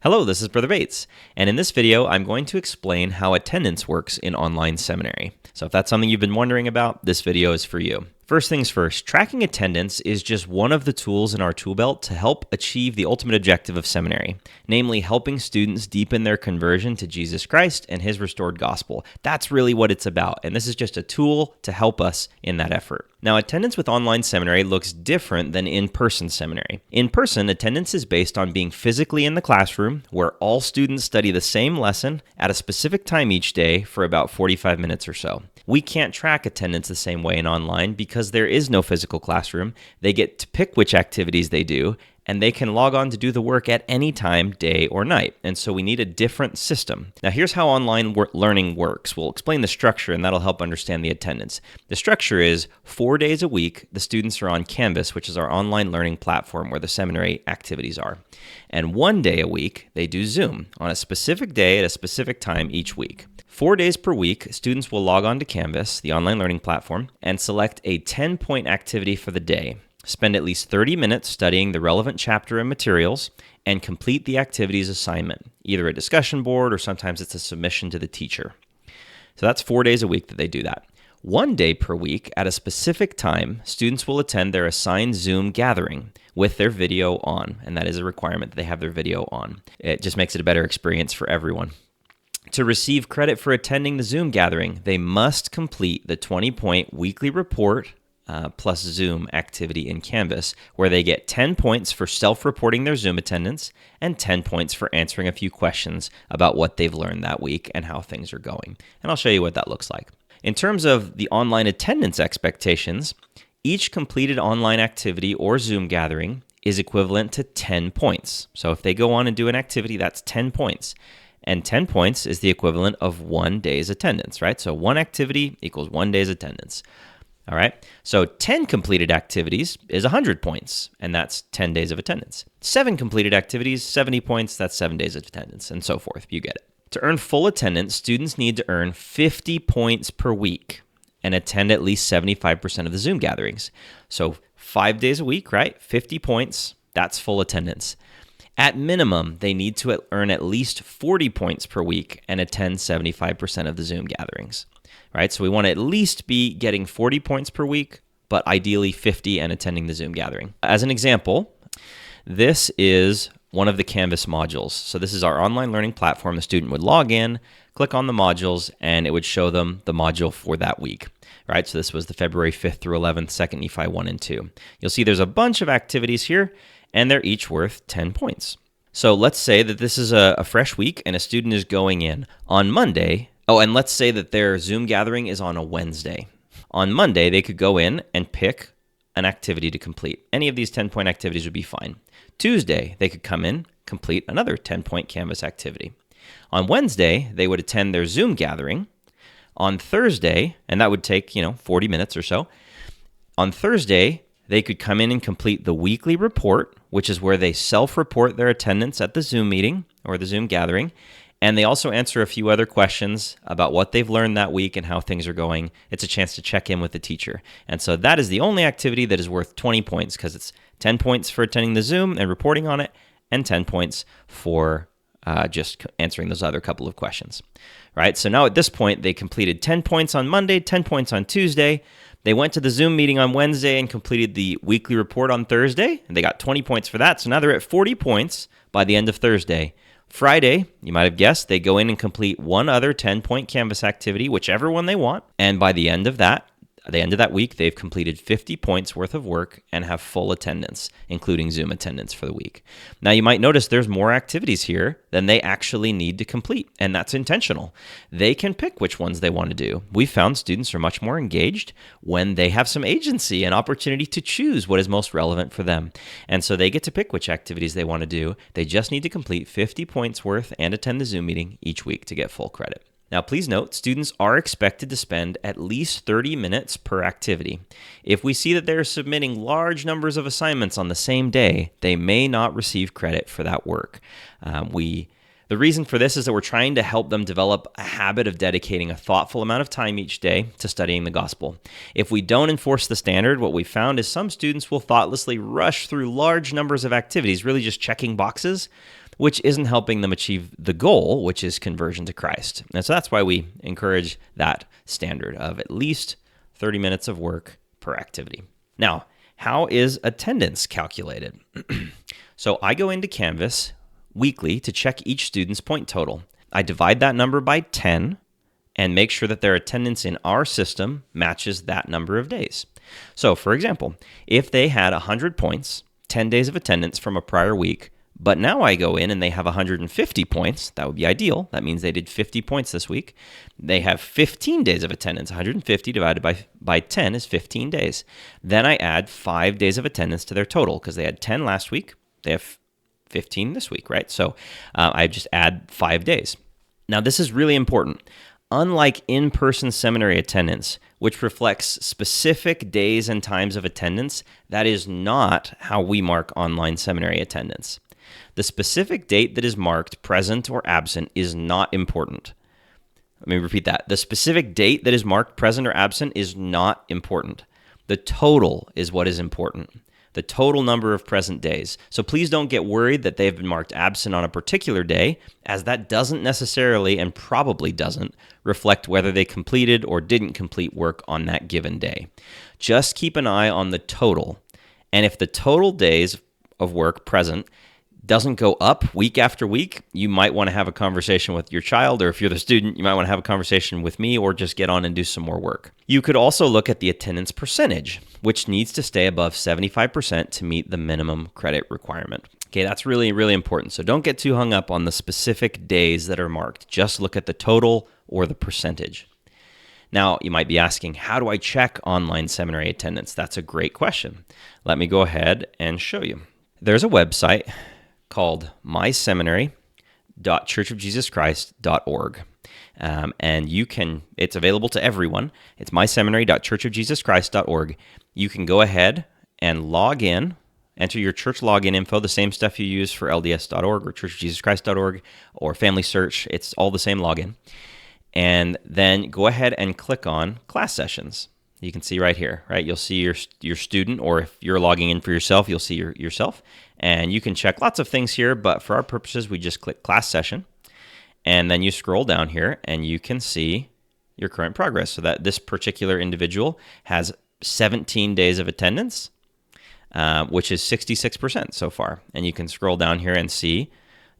Hello, this is Brother Bates, and in this video, I'm going to explain how attendance works in online seminary. So if that's something you've been wondering about, this video is for you. First things first, tracking attendance is just one of the tools in our tool belt to help achieve the ultimate objective of seminary, namely helping students deepen their conversion to Jesus Christ and his restored gospel. That's really what it's about, and this is just a tool to help us in that effort. Now, attendance with online seminary looks different than in-person seminary. In person, attendance is based on being physically in the classroom, where all students study the same lesson at a specific time each day for about 45 minutes or so. We can't track attendance the same way in online because there is no physical classroom. They get to pick which activities they do, and they can log on to do the work at any time, day or night. And so we need a different system. Now, here's how online learning works. We'll explain the structure, and that'll help understand the attendance. The structure is 4 days a week, the students are on Canvas, which is our online learning platform where the seminary activities are. And 1 day a week, they do Zoom on a specific day at a specific time each week. 4 days per week, students will log on to Canvas, the online learning platform, and select a 10-point activity for the day. Spend at least 30 minutes studying the relevant chapter and materials, and complete the activity's assignment, either a discussion board or sometimes it's a submission to the teacher. So that's 4 days a week that they do that. 1 day per week, at a specific time, students will attend their assigned Zoom gathering with their video on, and that is a requirement that they have their video on. It just makes it a better experience for everyone. To receive credit for attending the Zoom gathering, they must complete the 20-point weekly report plus Zoom activity in Canvas, where they get 10 points for self-reporting their Zoom attendance and 10 points for answering a few questions about what they've learned that week and how things are going. And I'll show you what that looks like. In terms of the online attendance expectations, each completed online activity or Zoom gathering is equivalent to 10 points. So if they go on and do an activity, that's 10 points. And 10 points is the equivalent of 1 day's attendance, right? So one activity equals 1 day's attendance. All right, so 10 completed activities is 100 points, and that's 10 days of attendance. 7 completed activities, 70 points, that's 7 days of attendance, and so forth. You get it. To earn full attendance, students need to earn 50 points per week and attend at least 75% of the Zoom gatherings. So 5 days a week, right? 50 points, that's full attendance. At minimum, they need to earn at least 40 points per week and attend 75% of the Zoom gatherings. Right, so we want to at least be getting 40 points per week, but ideally 50 and attending the Zoom gathering. As an example, this is one of the Canvas modules. So this is our online learning platform. The student would log in, click on the modules, and it would show them the module for that week. Right, so this was the February 5th through 11th, 2nd Nephi 1 and 2. You'll see there's a bunch of activities here, and they're each worth 10 points. So let's say that this is a fresh week, and a student is going in on Monday. Oh, and let's say that their Zoom gathering is on a Wednesday. On Monday, they could go in and pick an activity to complete. Any of these 10-point activities would be fine. Tuesday, they could come in, complete another 10-point Canvas activity. On Wednesday, they would attend their Zoom gathering. On Thursday, and that would take, 40 minutes or so. On Thursday, they could come in and complete the weekly report, which is where they self-report their attendance at the Zoom meeting or the Zoom gathering. And they also answer a few other questions about what they've learned that week and how things are going. It's a chance to check in with the teacher. And so that is the only activity that is worth 20 points because it's 10 points for attending the Zoom and reporting on it and 10 points for just answering those other couple of questions. Right? So now at this point, they completed 10 points on Monday, 10 points on Tuesday. They went to the Zoom meeting on Wednesday and completed the weekly report on Thursday. And they got 20 points for that. So now they're at 40 points by the end of Thursday. Friday, you might have guessed, they go in and complete one other 10-point Canvas activity, whichever one they want. And by the end of that week, they've completed 50 points worth of work and have full attendance, including Zoom attendance for the week. Now, you might notice there's more activities here than they actually need to complete, and that's intentional. They can pick which ones they want to do. We found students are much more engaged when they have some agency and opportunity to choose what is most relevant for them. And so they get to pick which activities they want to do. They just need to complete 50 points worth and attend the Zoom meeting each week to get full credit. Now, please note, students are expected to spend at least 30 minutes per activity. If we see that they're submitting large numbers of assignments on the same day, they may not receive credit for that work. The reason for this is that we're trying to help them develop a habit of dedicating a thoughtful amount of time each day to studying the gospel. If we don't enforce the standard, what we found is some students will thoughtlessly rush through large numbers of activities, really just checking boxes, which isn't helping them achieve the goal, which is conversion to Christ. And so that's why we encourage that standard of at least 30 minutes of work per activity. Now, how is attendance calculated? So I go into Canvas weekly to check each student's point total. I divide that number by 10 and make sure that their attendance in our system matches that number of days. So, for example, if they had 100 points, 10 days of attendance from a prior week, but now I go in and they have 150 points, that would be ideal. That means they did 50 points this week. They have 15 days of attendance. 150 divided by 10 is 15 days. Then I add 5 days of attendance to their total because they had 10 last week. They have 15 this week, right? So I just add 5 days. Now, this is really important. Unlike in-person seminary attendance, which reflects specific days and times of attendance, that is not how we mark online seminary attendance. The specific date that is marked present or absent is not important. Let me repeat that. The specific date that is marked present or absent is not important. The total is what is important. The total number of present days. So please don't get worried that they've been marked absent on a particular day, as that doesn't necessarily and probably doesn't reflect whether they completed or didn't complete work on that given day. Just keep an eye on the total. And if the total days of work present doesn't go up week after week, you might want to have a conversation with your child, or if you're the student, you might want to have a conversation with me, or just get on and do some more work. You could also look at the attendance percentage, which needs to stay above 75% to meet the minimum credit requirement. Okay, that's really, really important. So don't get too hung up on the specific days that are marked. Just look at the total or the percentage. Now, you might be asking, how do I check online seminary attendance? That's a great question. Let me go ahead and show you. There's a website called myseminary.churchofjesuschrist.org. And it's available to everyone. It's myseminary.churchofjesuschrist.org. You can go ahead and log in, enter your church login info, the same stuff you use for LDS.org or churchofjesuschrist.org or Family Search. It's all the same login. And then go ahead and click on class sessions. You can see right here, right? You'll see your student, or if you're logging in for yourself, you'll see yourself. And you can check lots of things here, but for our purposes, we just click class session. And then you scroll down here and you can see your current progress. So that this particular individual has 17 days of attendance, which is 66% so far. And you can scroll down here and see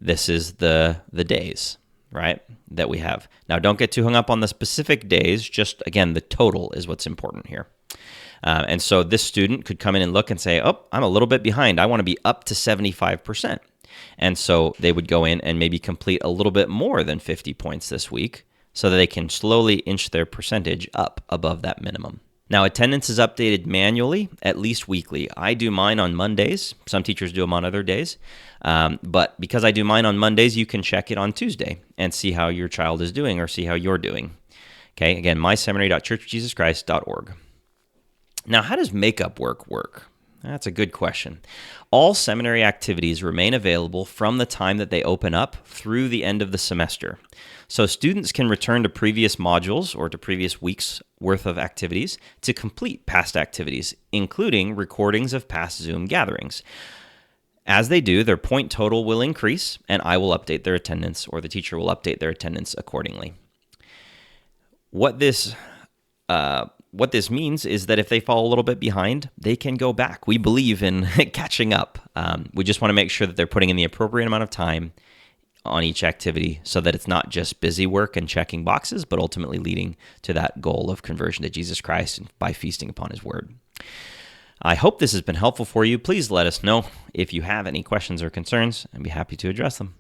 this is the days, right, that we have. Now, don't get too hung up on the specific days. Just, again, the total is what's important here. And so this student could come in and look and say, oh, I'm a little bit behind. I want to be up to 75%. And so they would go in and maybe complete a little bit more than 50 points this week so that they can slowly inch their percentage up above that minimum. Now, attendance is updated manually, at least weekly. I do mine on Mondays. Some teachers do them on other days. But because I do mine on Mondays, you can check it on Tuesday and see how your child is doing or see how you're doing. Okay, again, myseminary.churchofjesuschrist.org. Now, how does makeup work? That's a good question. All seminary activities remain available from the time that they open up through the end of the semester. So students can return to previous modules or to previous weeks' worth of activities to complete past activities, including recordings of past Zoom gatherings. As they do, their point total will increase, and I will update their attendance, or the teacher will update their attendance accordingly. What this means is that if they fall a little bit behind, they can go back. We believe in catching up. We just want to make sure that they're putting in the appropriate amount of time on each activity so that it's not just busy work and checking boxes, but ultimately leading to that goal of conversion to Jesus Christ by feasting upon His Word. I hope this has been helpful for you. Please let us know if you have any questions or concerns. I'd be happy to address them.